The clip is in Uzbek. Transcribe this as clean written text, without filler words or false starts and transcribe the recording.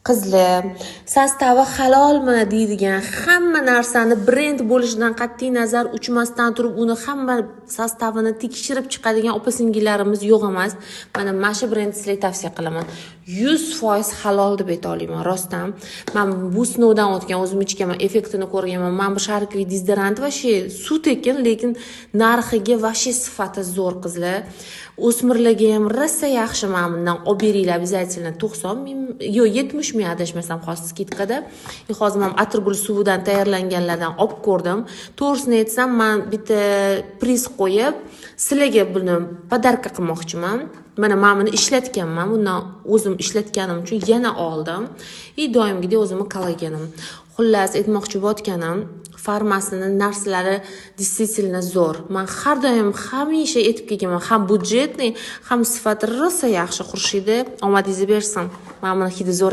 Qizlar, sostavi halolmi deydigan hamma narsani brend bo'lishidan qat'iy nazar uchmasdan turib uni hamma sostavini tekshirib chiqadigan opa-singillarimiz yo'q emas. Mana shu brendni sizlarga tavsiya qilaman. 100% halol deb ayta olaman, rostdan. Men bu sinovdan o'tgan, o'zim ichganman, effektini ko'rganman. Men bu sharikli dezodorant va suv ekan, lekin narxiga va sifati zo'r qizlar. O'smirlarga ham rosa yaxshi, men bundan olib beringlar, обязательно 90 ming, yo'q 70 ming adashmasam hozir skitkada. Hozir men atirgul suvidan tayyorlanganlardan olib ko'rdim. To'g'risini aytsam, men bitta priz qo'yib, sizlarga buni podarka qilmoqchiman. Mana men buni ishlatganman, bundan o'zim ishlatganim uchun yana oldim. Doimgidek o'zimni kollagenim. Xullas, aytmoqchi bo'tganim, farmasini narsalari действительно zo'r. Men har doim hamisha aytib kelganman, ham budjetniy, ham sifati rosa yaxshi Xurshida, omadingizni bersin. Men buni hidi zo'r